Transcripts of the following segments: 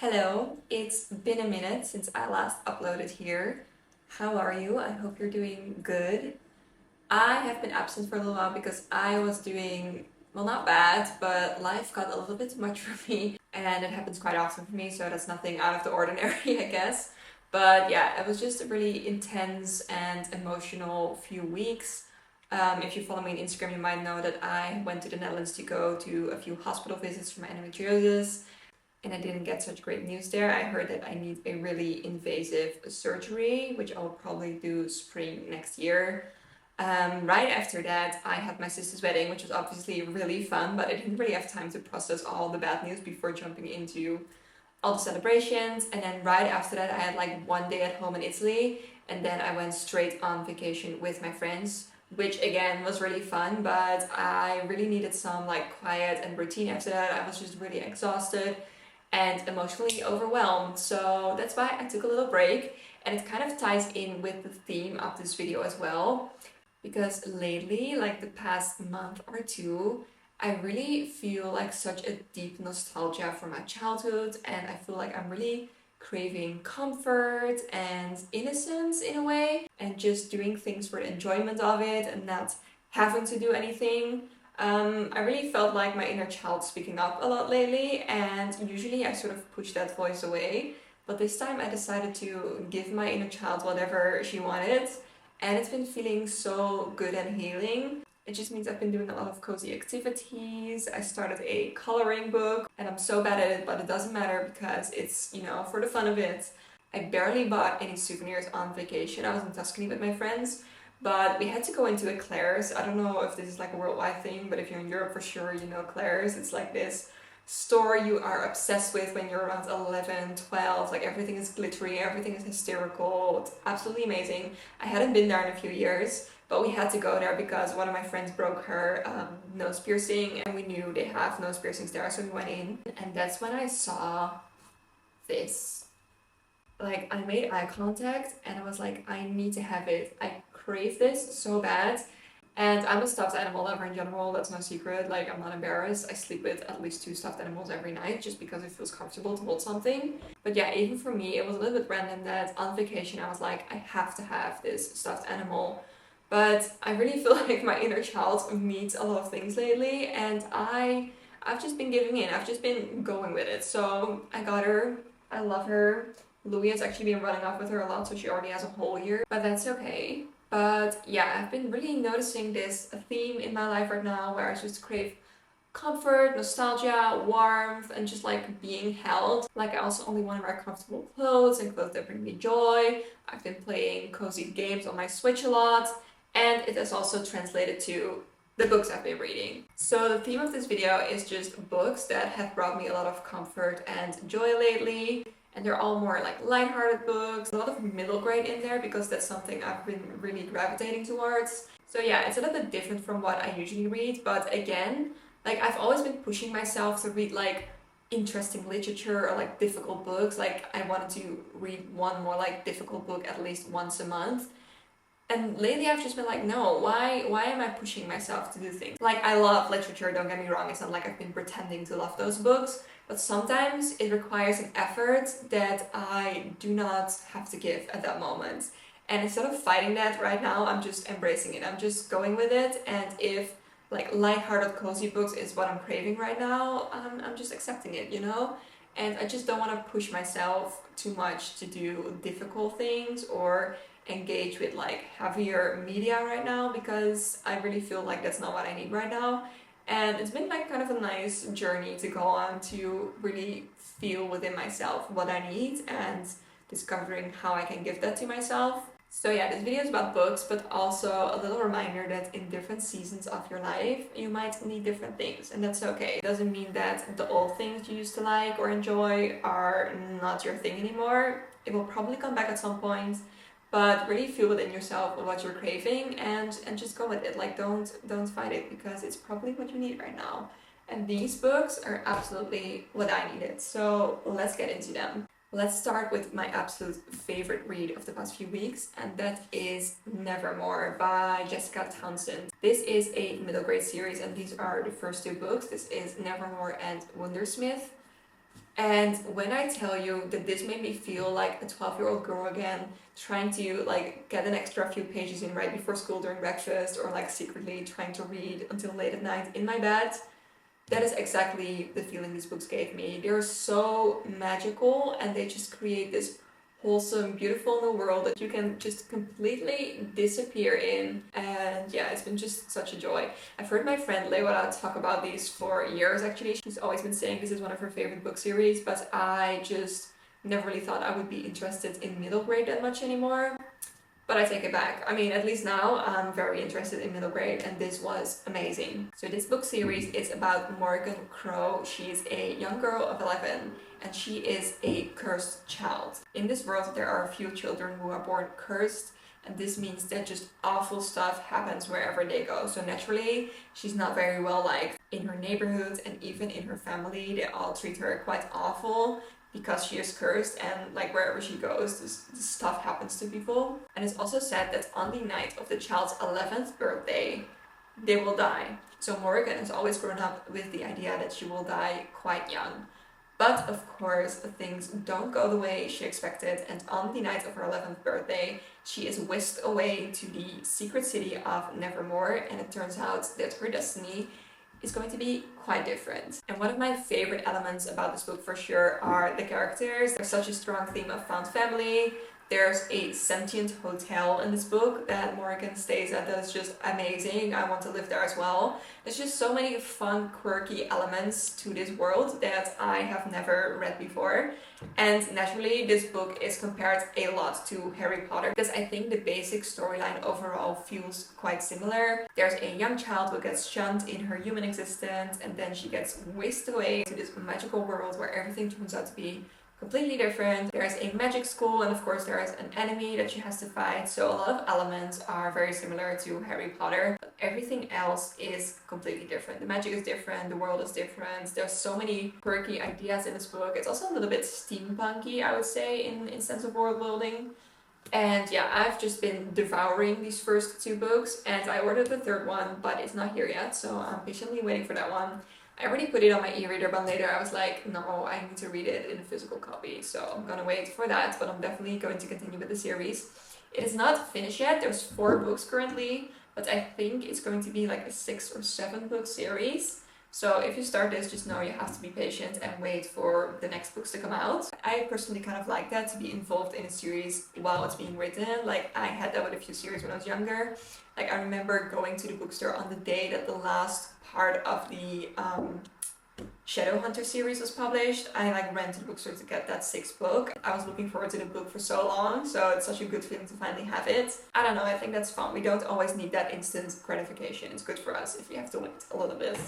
Hello, it's been a minute since I last uploaded here. How are you? I hope you're doing good. I have been absent for a little while because I was doing, well, not bad, but life got a little bit too much for me, and it happens quite often for me, so that's nothing out of the ordinary, I guess. But yeah, it was just a really intense and emotional few weeks. If you follow me on Instagram, you might know that I went to the Netherlands to go to a few hospital visits for my endometriosis, and I didn't get such great news there. I heard that I need a really invasive surgery, which I'll probably do spring next year. Right after that, I had my sister's wedding, which was obviously really fun, but I didn't really have time to process all the bad news before jumping into all the celebrations. And then right after that, I had like one day at home in Italy, and then I went straight on vacation with my friends, which again was really fun, but I really needed some like quiet and routine after that. I was just really exhausted and emotionally overwhelmed. So that's why I took a little break, and it kind of ties in with the theme of this video as well. Because lately, like the past month or two, I really feel like such a deep nostalgia for my childhood, and I feel like I'm really craving comfort and innocence in a way, and just doing things for the enjoyment of it and not having to do anything. I really felt like my inner child speaking up a lot lately, and usually I sort of push that voice away. But this time I decided to give my inner child whatever she wanted, and it's been feeling so good and healing. It just means I've been doing a lot of cozy activities. I started a coloring book, and I'm so bad at it, but it doesn't matter because it's, for the fun of it. I barely bought any souvenirs on vacation. I was in Tuscany with my friends, but we had to go into a Claire's. I don't know if this is like a worldwide thing, but if you're in Europe for sure, you know Claire's. It's like this store you are obsessed with when you're around 11, 12. Like everything is glittery, everything is hysterical. It's absolutely amazing. I hadn't been there in a few years, but we had to go there because one of my friends broke her nose piercing, and we knew they have nose piercings there, so we went in. And that's when I saw this. Like, I made eye contact and I was like, I need to have it. I crave this so bad. And I'm a stuffed animal lover in general, that's no secret. Like, I'm not embarrassed. I sleep with at least 2 stuffed animals every night just because it feels comfortable to hold something. But yeah, even for me, it was a little bit random that on vacation I was like, I have to have this stuffed animal. But I really feel like my inner child needs a lot of things lately, and I've just been giving in. I've just been going with it. So I got her. I love her. Louis has actually been running off with her a lot, so she already has a whole year, but that's okay. But yeah, I've been really noticing this theme in my life right now where I just crave comfort, nostalgia, warmth, and just like being held. Like, I also only want to wear comfortable clothes and clothes that bring me joy. I've been playing cozy games on my Switch a lot, and it has also translated to the books I've been reading. So the theme of this video is just books that have brought me a lot of comfort and joy lately. And they're all more like lighthearted books, a lot of middle grade in there because that's something I've been really gravitating towards. So yeah, it's a little bit different from what I usually read, but again, like I've always been pushing myself to read like interesting literature or like difficult books. Like, I wanted to read one more like difficult book at least once a month. And lately I've just been like, no, why am I pushing myself to do things? Like, I love literature, don't get me wrong, it's not like I've been pretending to love those books, but sometimes it requires an effort that I do not have to give at that moment. And instead of fighting that right now, I'm just embracing it. I'm just going with it, and if like lighthearted cozy books is what I'm craving right now, I'm just accepting it, you know? And I just don't want to push myself too much to do difficult things or engage with like heavier media right now, because I really feel like that's not what I need right now. And it's been like kind of a nice journey to go on to really feel within myself what I need and discovering how I can give that to myself. So yeah, this video is about books, but also a little reminder that in different seasons of your life, you might need different things, and that's okay. It doesn't mean that the old things you used to like or enjoy are not your thing anymore. It will probably come back at some point, but really feel within yourself what you're craving and just go with it. Like, don't fight it, because it's probably what you need right now. And these books are absolutely what I needed. So let's get into them. Let's start with my absolute favorite read of the past few weeks, and that is Nevermore by Jessica Townsend. This is a middle grade series, and these are the first 2 books. This is Nevermore and Wondersmith. And when I tell you that this made me feel like a 12-year-old girl again, trying to like get an extra few pages in right before school during breakfast, or like secretly trying to read until late at night in my bed, that is exactly the feeling these books gave me. They're so magical and they just create this wholesome, beautiful new world that you can just completely disappear in. And yeah, it's been just such a joy. I've heard my friend Leora talk about these for years actually. She's always been saying this is one of her favorite book series, but I just never really thought I would be interested in middle grade that much anymore. But I take it back. I mean, at least now I'm very interested in middle grade, and this was amazing. So this book series is about Morgan Crow. She's a young girl of 11, and she is a cursed child. In this world, there are a few children who are born cursed, and this means that just awful stuff happens wherever they go. So naturally, she's not very well liked in her neighborhood, and even in her family. They all treat her quite awful because she is cursed, and like wherever she goes, this stuff happens to people. And it's also said that on the night of the child's 11th birthday, they will die. So Morgan has always grown up with the idea that she will die quite young. But of course, things don't go the way she expected, and on the night of her 11th birthday, she is whisked away to the secret city of Nevermore, and it turns out that her destiny is going to be quite different. And one of my favorite elements about this book for sure are the characters. There's such a strong theme of found family. There's a sentient hotel in this book that Morgan stays at that is just amazing. I want to live there as well. There's just so many fun, quirky elements to this world that I have never read before. And naturally, this book is compared a lot to Harry Potter because I think the basic storyline overall feels quite similar. There's a young child who gets shunned in her human existence, and then she gets whisked away to this magical world where everything turns out to be completely different. There's a magic school, and of course there is an enemy that she has to fight. So a lot of elements are very similar to Harry Potter, but everything else is completely different. The magic is different, the world is different. There's so many quirky ideas in this book. It's also a little bit steampunky, I would say, in sense of world building. And yeah, I've just been devouring these first two books, and I ordered the third one, but it's not here yet, so I'm patiently waiting for that one. I already put it on my e-reader, but later I was like, no, I need to read it in a physical copy. So I'm gonna wait for that, but I'm definitely going to continue with the series. It is not finished yet. There's 4 books currently, but I think it's going to be like a 6 or 7 book series. So if you start this, just know you have to be patient and wait for the next books to come out. I personally kind of like that, to be involved in a series while it's being written. Like I had that with a few series when I was younger. Like I remember going to the bookstore on the day that the last part of the Shadowhunter series was published. I like ran to the bookstore to get that 6th book. I was looking forward to the book for so long, so it's such a good feeling to finally have it. I don't know, I think that's fun. We don't always need that instant gratification. It's good for us if we have to wait a little bit.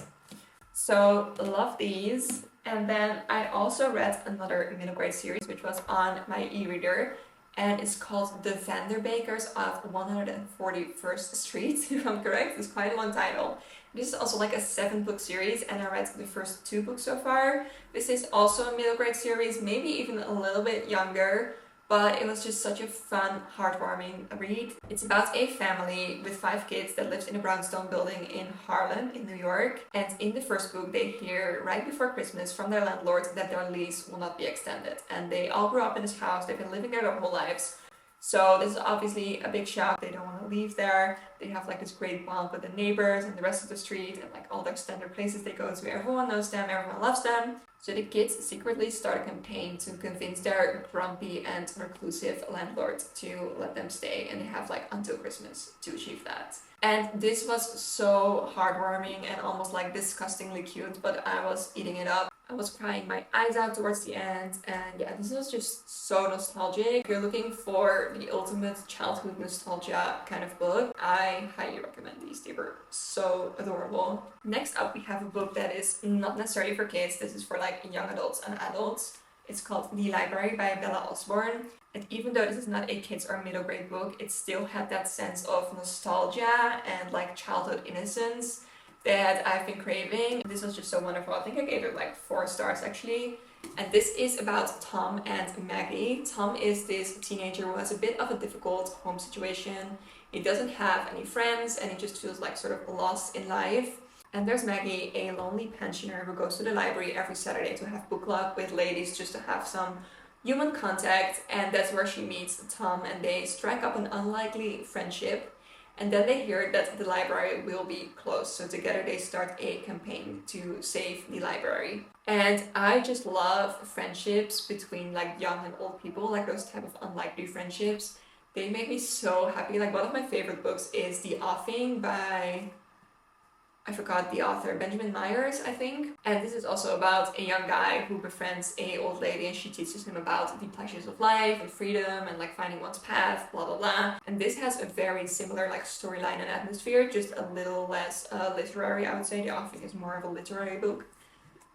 So love these. And then I also read another middle grade series which was on my e-reader, and it's called The Vanderbeekers of 141st Street, if I'm correct. It's quite a long title. This is also like a 7-book series, and I read the first 2 books so far. This is also a middle grade series, maybe even a little bit younger, but it was just such a fun, heartwarming read. It's about a family with 5 kids that lives in a brownstone building in Harlem in New York. And in the first book, they hear right before Christmas from their landlord that their lease will not be extended. And they all grew up in this house, they've been living there their whole lives. So this is obviously a big shock. They don't want to leave there. They have like this great bond with the neighbors and the rest of the street and like all their standard places they go to. Everyone knows them, everyone loves them. So the kids secretly start a campaign to convince their grumpy and reclusive landlord to let them stay, and they have like until Christmas to achieve that. And this was so heartwarming and almost like disgustingly cute, but I was eating it up. I was crying my eyes out towards the end, and yeah, this was just so nostalgic. If you're looking for the ultimate childhood nostalgia kind of book, I highly recommend these. They were so adorable. Next up, we have a book that is not necessarily for kids. This is for like young adults and adults. It's called The Library by Bella Osborne. And even though this is not a kids or middle grade book, it still had that sense of nostalgia and like childhood innocence that I've been craving. This was just so wonderful. I think I gave it like 4 stars actually. And this is about Tom and Maggie. Tom is this teenager who has a bit of a difficult home situation. He doesn't have any friends and he just feels like sort of lost in life. And there's Maggie, a lonely pensioner who goes to the library every Saturday to have book club with ladies just to have some human contact, and that's where she meets Tom and they strike up an unlikely friendship. And then they hear that the library will be closed, so together they start a campaign to save the library. And I just love friendships between like young and old people, like those type of unlikely friendships. They make me so happy. Like one of my favorite books is The Offing by, I forgot the author, Benjamin Myers, I think. And this is also about a young guy who befriends a old lady and she teaches him about the pleasures of life and freedom and like finding one's path, blah blah blah. And this has a very similar like storyline and atmosphere, just a little less literary, I would say. The Offing is more of a literary book.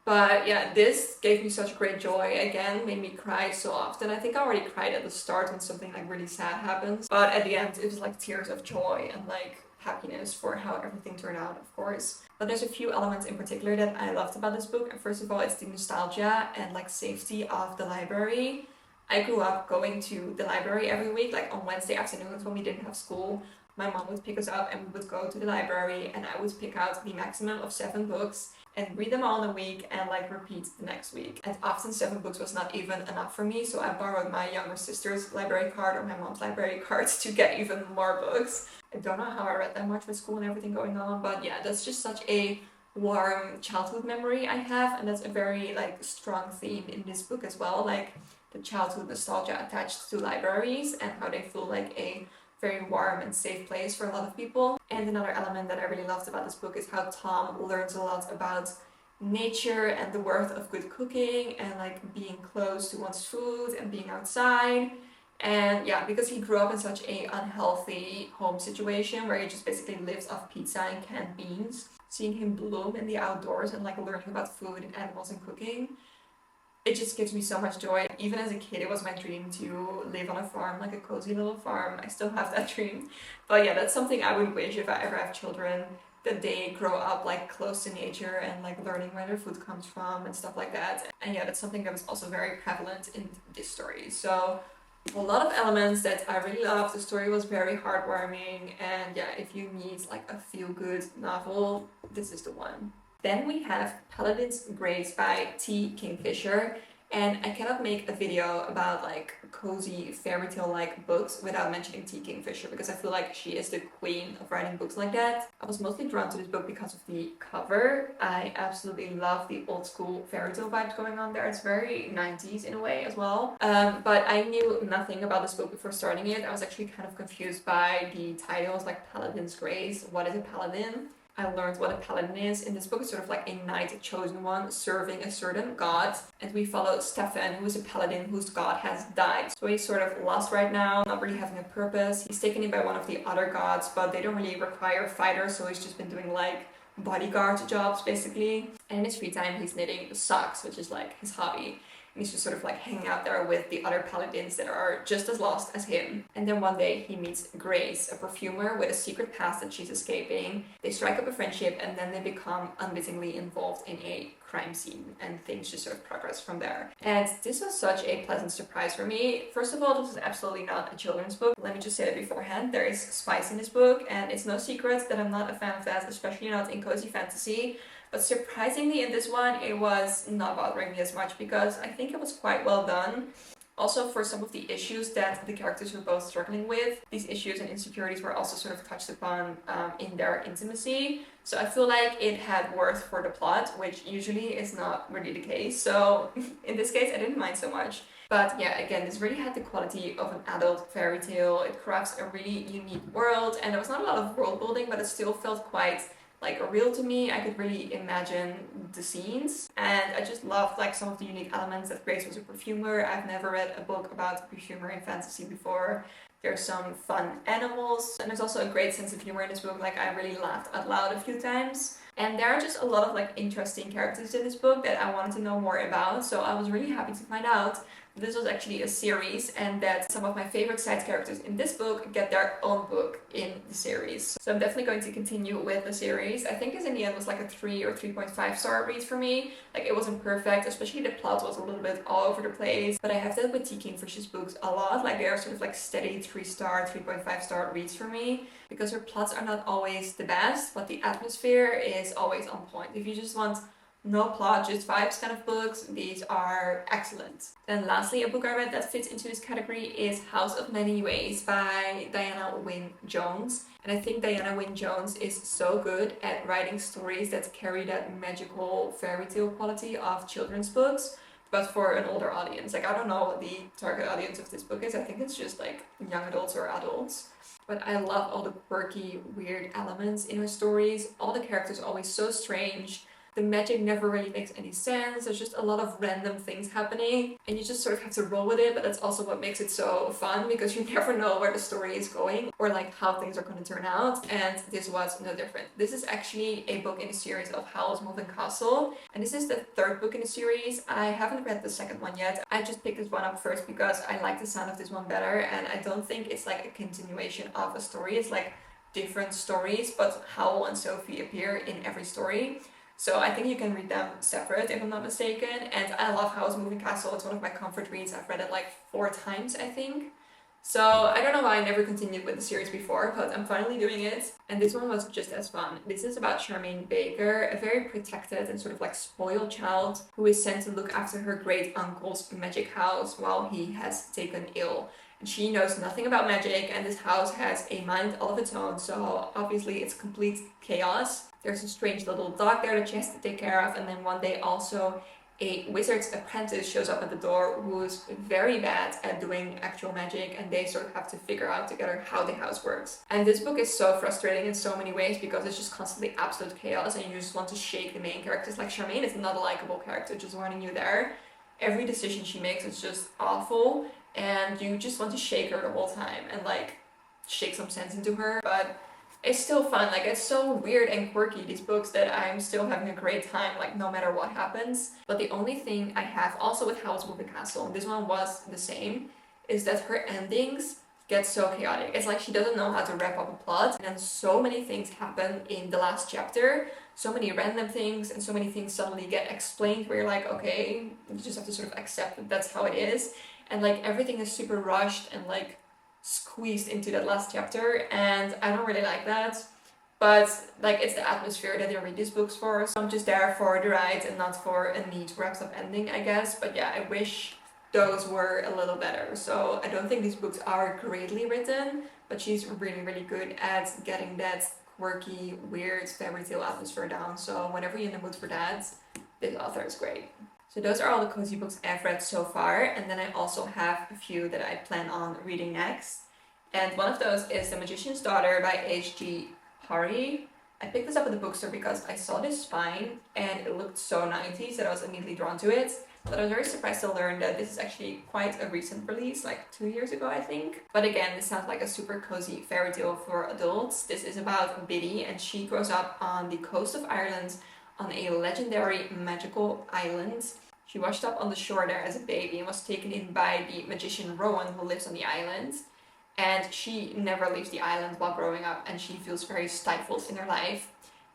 But yeah, this gave me such great joy. Again, made me cry so often. I think I already cried at the start when something like really sad happens. But at the end, it was like tears of joy and like happiness for how everything turned out, of course. But there's a few elements in particular that I loved about this book. And first of all, it's the nostalgia and like safety of the library. I grew up going to the library every week, like on Wednesday afternoons when we didn't have school. My mom would pick us up and we would go to the library and I would pick out the maximum of 7 books and read them all in a week and like repeat the next week. And often 7 books was not even enough for me, so I borrowed my younger sister's library card or my mom's library cards to get even more books. I don't know how I read that much with school and everything going on, but yeah, that's just such a warm childhood memory I have, and that's a very like strong theme in this book as well, like the childhood nostalgia attached to libraries and how they feel like a very warm and safe place for a lot of people. And another element that I really loved about this book is how Tom learns a lot about nature and the worth of good cooking and like being close to one's food and being outside. And yeah, because he grew up in such a unhealthy home situation where he just basically lives off pizza and canned beans, seeing him bloom in the outdoors and like learning about food and animals and cooking, it just gives me so much joy. Even as a kid, it was my dream to live on a farm, like a cozy little farm. I still have that dream. But yeah, that's something I would wish if I ever have children, that they grow up like close to nature and like learning where their food comes from and stuff like that. And yeah, that's something that was also very prevalent in this story. So a lot of elements that I really loved. The story was very heartwarming, and yeah, if you need like a feel-good novel, this is the one. Then we have Paladin's Grace by T. Kingfisher, and I cannot make a video about like cozy fairy tale like books without mentioning T. Kingfisher because I feel like she is the queen of writing books like that. I was mostly drawn to this book because of the cover. I absolutely love the old school fairy tale vibes going on there. It's very 90s in a way as well. But I knew nothing about this book before starting it. I was actually kind of confused by the titles like Paladin's Grace. What is a paladin? I learned what a paladin is. In this book, it's sort of like a knight, chosen one, serving a certain god. And we follow Stefan, who is a paladin whose god has died. So he's sort of lost right now, not really having a purpose. He's taken in by one of the other gods, but they don't really require fighters, so he's just been doing like bodyguard jobs, basically. And in his free time, he's knitting socks, which is like his hobby. And he's just sort of like hanging out there with the other paladins that are just as lost as him. And then one day he meets Grace, a perfumer with a secret past that she's escaping. They strike up a friendship and then they become unwittingly involved in a crime scene and things just sort of progress from there. And this was such a pleasant surprise for me. First of all, this is absolutely not a children's book. Let me just say that beforehand. There is spice in this book, and it's no secret that I'm not a fan of that, especially not in cozy fantasy. But surprisingly in this one, it was not bothering me as much because I think it was quite well done. Also, for some of the issues that the characters were both struggling with, these issues and insecurities were also sort of touched upon in their intimacy. So I feel like it had worth for the plot, which usually is not really the case. So in this case, I didn't mind so much. But yeah, again, this really had the quality of an adult fairy tale. It crafts a really unique world, and there was not a lot of world building, but it still felt quite like real to me. I could really imagine the scenes, and I just loved like some of the unique elements that Grace was a perfumer. I've never read a book about a perfumer in fantasy before. There's some fun animals, and there's also a great sense of humor in this book. Like I really laughed out loud a few times. And there are just a lot of like interesting characters in this book that I wanted to know more about, so I was really happy to find out this was actually a series and that some of my favorite side characters in this book get their own book in the series. So I'm definitely going to continue with the series. I think this in the end was like a 3 or 3.5 star read for me. Like it wasn't perfect, especially the plot was a little bit all over the place. But I have that with T. Kingfisher's books a lot. Like they are sort of like steady 3-star, 3.5 star reads for me because her plots are not always the best, but the atmosphere is is always on point. If you just want no plot, just vibes kind of books, these are excellent. Then lastly, a book I read that fits into this category is House of Many Ways by Diana Wynne Jones. And I think Diana Wynne Jones is so good at writing stories that carry that magical fairy tale quality of children's books, but for an older audience. Like, I don't know what the target audience of this book is. I think it's just like young adults or adults. But I love all the quirky, weird elements in her stories. All the characters are always so strange. The magic never really makes any sense. There's just a lot of random things happening and you just sort of have to roll with it, but that's also what makes it so fun because you never know where the story is going or like how things are going to turn out, and this was no different. This is actually a book in the series of Howl's Moving Castle, and this is the third book in the series. I haven't read the second one yet. I just picked this one up first because I like the sound of this one better, and I don't think it's like a continuation of a story. It's like different stories, but Howl and Sophie appear in every story. So I think you can read them separate if I'm not mistaken, and I love Howl's Moving Castle. It's one of my comfort reads. I've read it like 4 times, I think. So I don't know why I never continued with the series before, but I'm finally doing it, and this one was just as fun. This is about Charmaine Baker, a very protected and sort of like spoiled child who is sent to look after her great uncle's magic house while he has taken ill. And she knows nothing about magic, and this house has a mind all of its own, so obviously it's complete chaos. There's a strange little dog there that she has to take care of, and then one day also a wizard's apprentice shows up at the door who's very bad at doing actual magic, and they sort of have to figure out together how the house works. And this book is so frustrating in so many ways because it's just constantly absolute chaos and you just want to shake the main characters. Like, Charmaine is not a likable character, just warning you there. Every decision she makes is just awful and you just want to shake her the whole time and like shake some sense into her, but it's still fun. Like, it's so weird and quirky, these books, that I'm still having a great time, like, no matter what happens. But the only thing I have also with Howl's Moving Castle, and this one was the same, is that her endings get so chaotic. It's like she doesn't know how to wrap up a plot, and then so many things happen in the last chapter, so many random things, and so many things suddenly get explained where you're like, okay, you just have to sort of accept that that's how it is. And like, everything is super rushed and like squeezed into that last chapter, and I don't really like that. But like, it's the atmosphere that I read these books for, so I'm just there for the ride and not for a neat wrapped up ending, I guess. But yeah, I wish those were a little better. So I don't think these books are greatly written, but she's really, really good at getting that quirky, weird fairy tale atmosphere down. So whenever you're in the mood for that, this author is great. So those are all the cozy books I've read so far, and then I also have a few that I plan on reading next. And one of those is The Magician's Daughter by H.G. Hari. I picked this up at the bookstore because I saw this spine and it looked so 90s that I was immediately drawn to it. But I was very surprised to learn that this is actually quite a recent release, like 2 years ago, I think. But again, this sounds like a super cozy fairy tale for adults. This is about Biddy, and she grows up on the coast of Ireland on a legendary magical island. She washed up on the shore there as a baby and was taken in by the magician Rowan, who lives on the island. And she never leaves the island while growing up, and she feels very stifled in her life.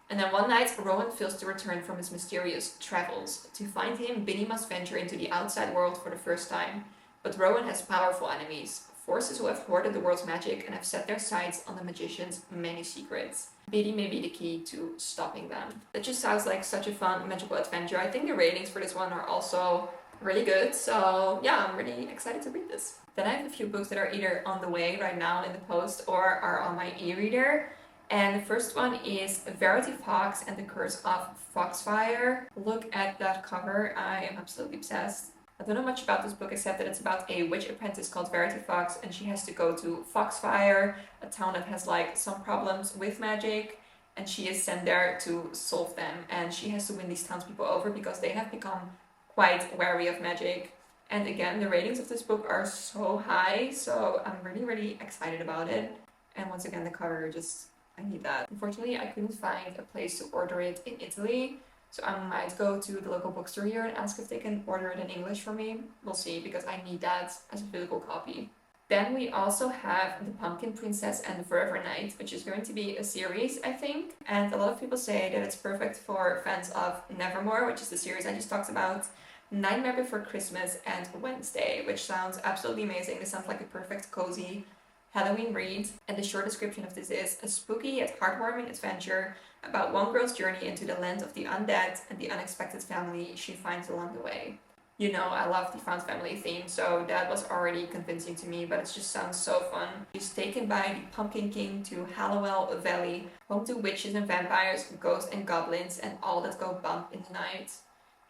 And then one night, Rowan fails to return from his mysterious travels. To find him, Biddy must venture into the outside world for the first time. But Rowan has powerful enemies, forces who have hoarded the world's magic and have set their sights on the magician's many secrets. Biddy may be the key to stopping them. That just sounds like such a fun magical adventure. I think the ratings for this one are also really good, so yeah, I'm really excited to read this. Then I have a few books that are either on the way right now in the post or are on my e-reader. And the first one is Verity Fox and the Curse of Foxfire. Look at that cover, I am absolutely obsessed. I don't know much about this book except that it's about a witch apprentice called Verity Fox, and she has to go to Foxfire, a town that has like some problems with magic, and she is sent there to solve them. And she has to win these townspeople over because they have become quite wary of magic. And again, the ratings of this book are so high, so I'm really, really excited about it. And once again, the cover, just, I need that. Unfortunately, I couldn't find a place to order it in Italy, so I might go to the local bookstore here and ask if they can order it in English for me. We'll see, because I need that as a physical copy. Then we also have The Pumpkin Princess and the Forever Knight, which is going to be a series, I think. And a lot of people say that it's perfect for fans of Nevermore, which is the series I just talked about, Nightmare Before Christmas, and Wednesday, which sounds absolutely amazing. This sounds like a perfect, cozy Halloween read, and the short description of this is a spooky yet heartwarming adventure about one girl's journey into the land of the undead and the unexpected family she finds along the way. You know, I love the found family theme, so that was already convincing to me, but it just sounds so fun. She's taken by the Pumpkin King to Hallowell Valley, home to witches and vampires, ghosts and goblins, and all that go bump in the night.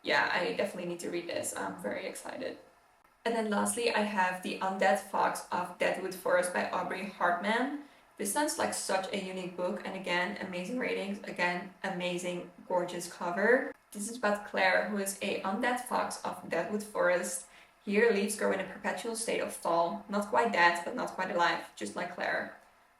Yeah, I definitely need to read this. I'm very excited. And then lastly, I have The Undead Fox of Deadwood Forest by Aubrey Hartman. This sounds like such a unique book, and again, amazing ratings, again, amazing, gorgeous cover. This is about Claire, who is a undead fox of Deadwood Forest. Here, leaves grow in a perpetual state of fall, not quite dead, but not quite alive, just like Claire.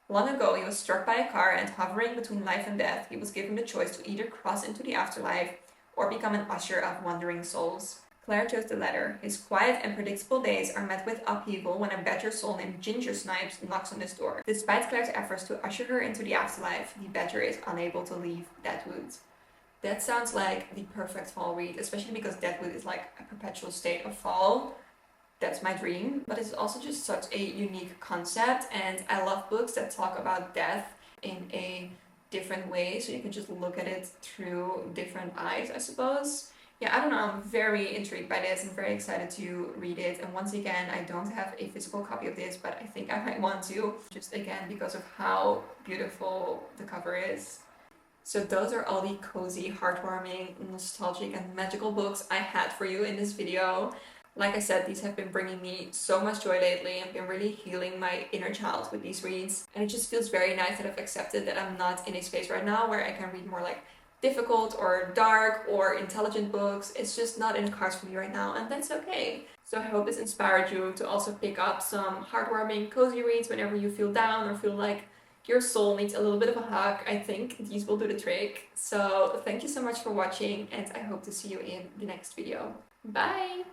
Long ago, he was struck by a car, and hovering between life and death, he was given the choice to either cross into the afterlife or become an usher of wandering souls. Claire chose the latter. His quiet and predictable days are met with upheaval when a badger soul named Ginger Snipes knocks on his door. Despite Claire's efforts to usher her into the afterlife, the badger is unable to leave Deadwood. That sounds like the perfect fall read, especially because Deadwood is like a perpetual state of fall. That's my dream, but it's also just such a unique concept, and I love books that talk about death in a different way, so you can just look at it through different eyes, I suppose. Yeah, I don't know, I'm very intrigued by this. I'm very excited to read it, and once again, I don't have a physical copy of this, but I think I might want to, just again because of how beautiful the cover is. So those are all the cozy, heartwarming, nostalgic, and magical books I had for you in this video. Like I said, these have been bringing me so much joy lately. I've been really healing my inner child with these reads, and it just feels very nice that I've accepted that I'm not in a space right now where I can read more like difficult or dark or intelligent books. It's just not in the cards for me right now, and that's okay. So I hope this inspired you to also pick up some heartwarming, cozy reads whenever you feel down or feel like your soul needs a little bit of a hug. I think these will do the trick. So thank you so much for watching, and I hope to see you in the next video. Bye!